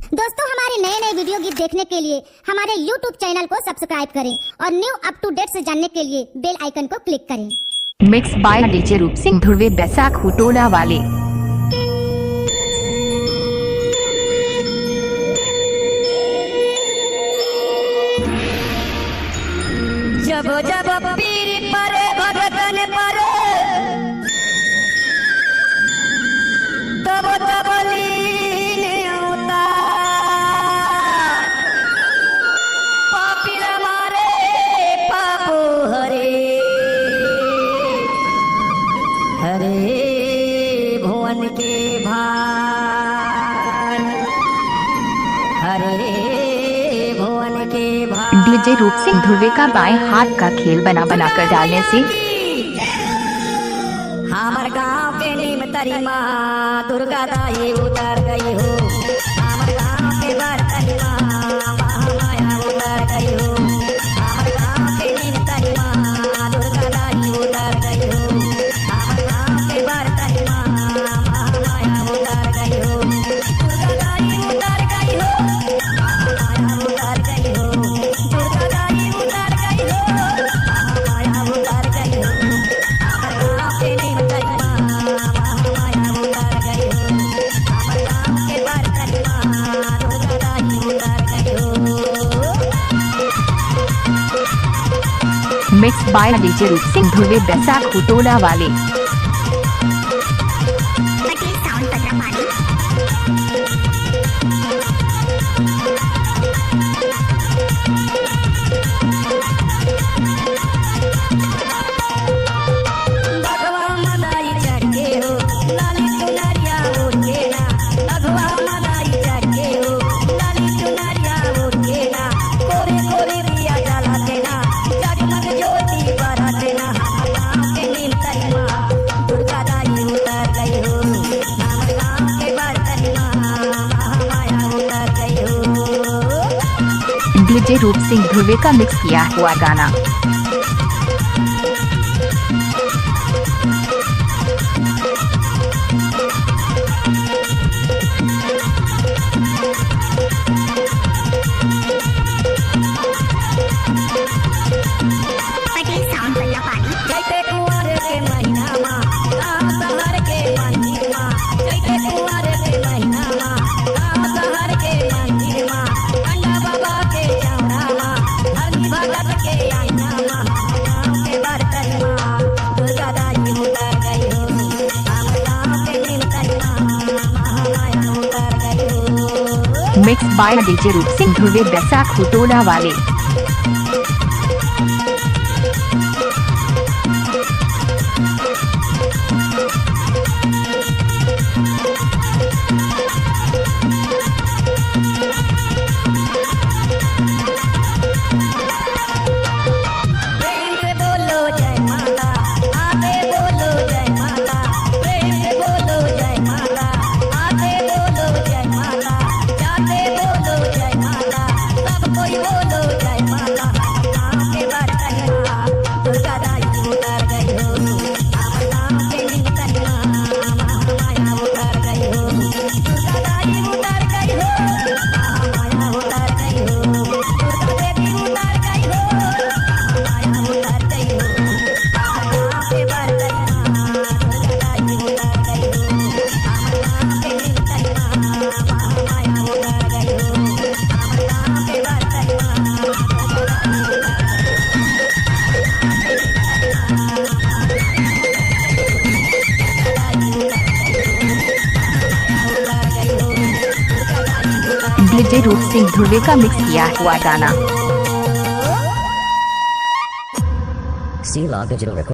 दोस्तों हमारे नए नए वीडियो गीत देखने के लिए हमारे YouTube चैनल को सब्सक्राइब करें और न्यू अप टू डेट से जानने के लिए बेल आइकन को क्लिक करें। मिक्स बाय डीजे रूप सिंह धुर्वे बैसाख हुटोला वाले। जब जब पीर परे भगतन परे तब तब लीन होता पापी मारे पापो हरे हरे भुवन के भान हरे भुवन के भान। डीजे रूप सिंह धुर्वे का बाएं हाथ का खेल बना कर डालने से हमार गाँव के नीम तरी माँ दुर्गा दाई उतर गई हो। हमार गाँव के बर्तन माँ महामाया उतर गई हो। हमार गाँव के नीम तरी माँ दुर्गा दाई उतर गई हो। हमार गाँव के बर्तन माँ महामाया उतर गई हो। दुर्गा दाई उतर गई हो। महामाया उतर गई हो। दुर्गा दाई उतर गई हो। महामाया उतर गई हो। हमार गाँव के नीम तरी महामाया उतर गई हो। हमार गाँव के बर्तन माँ दुर्गा दाई उतर गई हो। मिक्स बाय डीजे रूप सिंह धुर्वे बैसाख हुटोला वाले। भगवा मदाई चढ़ के हो लाली चुनरिया ओढ़ के ना। भगवा मदाई चढ़ के हो लाली चुनरिया ओढ़ के ना। कोरे कोरे दिया जलाते ना जगमग ज्योति बरते ना। हमार गाँव के नीम तरी माँ दुर्गा दाई उतर गई हो। हमार गाँव के बर्तन माँ महामाया उतर गई हो। डीजे रूप सिंह धुर्वे का मिक्स किया हुआ गाना। जैते कुंवर के महीना माँ गाँव शहर के मंदिर माँ। जैते कुंवर के महीना माँ गाँव शहर के मंदिर माँ। कंडा बाबा के चौरा माँ हरनी भगत के आईना माँ। गाँव के बर्तन माँ दुर्गा दाई उतर गई हो। हमार गाँव के नीम तरी माँ महामाया उतर गई हो। मिक्स बाय डीजे रूप सिंह धुर्वे बैसाख हुटोला वाले। प्रेम से बोलो जय माता आगे बोलो जय माता। प्रेम से बोलो जय माता आगे बोलो जय माता। जाते बोलो जय माता सब कोई बोलो जय माता। गाँव के बर्तन माँ दुर्गा दाई उतर गई हो। हमार गाँव के नीम तरी माँ महामाया उतर गई हो। दुर्गा दाई उतर गई हो। महामाया उतर गई हो। दुर्गा देवी उतर गई हो। महामाया उतर गई हो। हमार गाँव के बर्तन माँ दुर्गा दाई उतर गई हो। हमार गाँव के नीम तरी माँ महामाया उतर गई हो। हमार गाँव के बर्तन माँ दुर्गा दाई उतर डीजे रूप सिंह धुर्वे का मिक्स किया हुआ गाना। C-Log Digital Record.